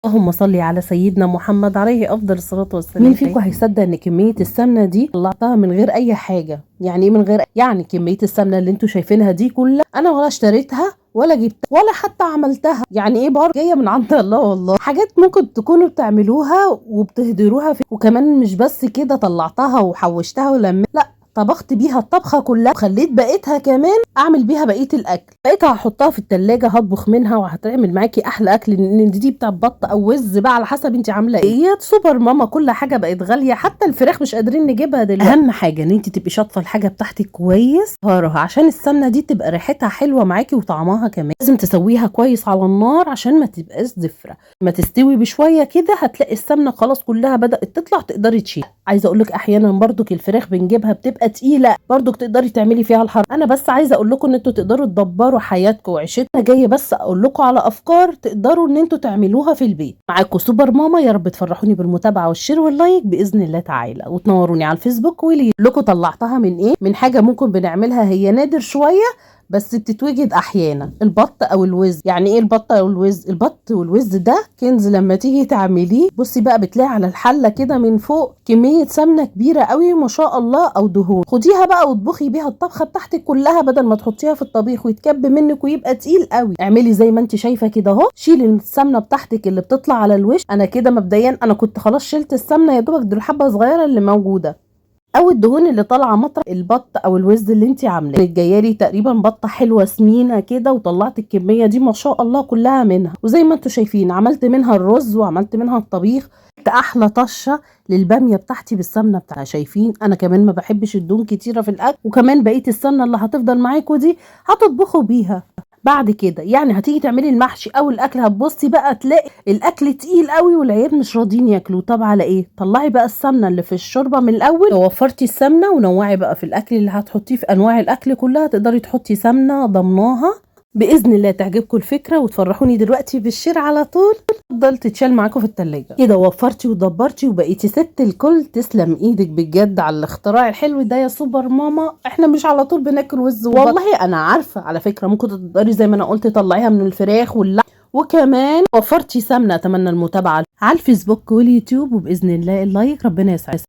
اللهم صل على سيدنا محمد عليه افضل الصلاه والسلام. مين فيكم هيصدق ان كميه السمنه دي طلعتها من غير اي حاجه؟ يعني ايه من غير؟ يعني كميه السمنه اللي انتوا شايفينها دي كلها انا ولا اشتريتها ولا جبتها ولا حتى عملتها، يعني ايه برضه جايه من عند الله. والله حاجات ممكن تكونوا بتعملوها وبتهدروها وكمان مش بس كده طلعتها وحوشتها لا، طبخت بيها الطبخه كلها وخليت بقيتها كمان اعمل بيها بقيه الاكل. بقيتها هحطها في التلاجة هطبخ منها وهتعمل معاكي احلى اكل، لان دي بتاع بط او وز بقى على حسب انت عامله ايه. يا سوبر ماما كل حاجه بقت غاليه، حتى الفراخ مش قادرين نجيبها دلوقتي. اهم حاجه ان انت تبقي شاطفه الحاجه بتاعتك كويس طهرها، عشان السمنه دي تبقى ريحتها حلوه معاكي وطعمها كمان. لازم تسويها كويس على النار عشان ما تبقاش زفره. ما تستوي بشويه كده هتلاقي السمنه خلاص كلها بدات تطلع، تقدري تشيلها. عايزه اقول لك احيانا برضك الفراخ بنجيبها بتبقى تقيله، برضك تقدري تعملي فيها الحركه. انا بس عايزه اقول لكم ان انتوا تقدروا تدبروا حياتكم وعيشتنا. جايه بس اقول لكم على افكار تقدروا ان انتوا تعملوها في البيت. معاكم سوبر ماما، يا رب تفرحوني بالمتابعه والشير واللايك باذن الله تعالى، وتنوروني على الفيسبوك. ولي لكم طلعتها من ايه؟ من حاجه ممكن بنعملها هي نادر شويه بس بتتوجد احيانا، البط او الوز. يعني ايه البط او الوز؟ البط والوز ده كنز لما تيجي تعمليه. بصي بقى بتلاقي على الحله كده من فوق كميه سمنه كبيره قوي ما شاء الله، او دهون. خديها بقى واطبخي بيها الطبخه بتاعتك كلها، بدل ما تحطيها في الطبيخ ويتكب منك ويبقى تقيل قوي. اعملي زي ما انت شايفه كده اهو، شيلي السمنه بتاعتك اللي بتطلع على الوش. انا كده مبدئيا انا كنت خلاص شلت السمنه، يا دوبك دي الحبه صغيره اللي موجوده او الدهون اللي طالعه مطرح البط او الوز اللي انت عاملاه. كانت جايه لي تقريبا بطه حلوه سمينه كده، وطلعت الكميه دي ما شاء الله كلها منها. وزي ما انتم شايفين عملت منها الرز وعملت منها الطبيخ. احلى طشه للباميه بتاعتي بالسمنه بتاعتها. شايفين انا كمان ما بحبش الدهون كتيره في الاكل، وكمان بقيه السمنه اللي هتفضل معاكم دي هتطبخوا بيها بعد كده. يعني هتيجي تعملي المحشي او الاكل هتبصي بقى تلاقي الاكل تقيل قوي والعيال مش راضيين ياكلوا. طب على ايه؟ طلعي بقى السمنه اللي في الشوربه من الاول. لو وفرتي السمنه ونوعي بقى في الاكل اللي هتحطيه، في انواع الاكل كلها تقدري تحطي سمنه ضمناها. باذن الله تعجبكم الفكره وتفرحوني دلوقتي بالشير على طول. تفضل تتشال معاكم في التلاجة كده. وفرتي ودبرتي وبقيتي ست الكل. تسلم ايدك بجد على الاختراع الحلو ده يا سوبر ماما. احنا مش على طول بناكل وز وبط. والله انا عارفه على فكره ممكن تقدري زي ما انا قلت تطلعيها من الفراخ واللحم، وكمان وفرتي سمنه. اتمنى المتابعه على الفيسبوك واليوتيوب، وباذن الله اللايك. ربنا يسعدك.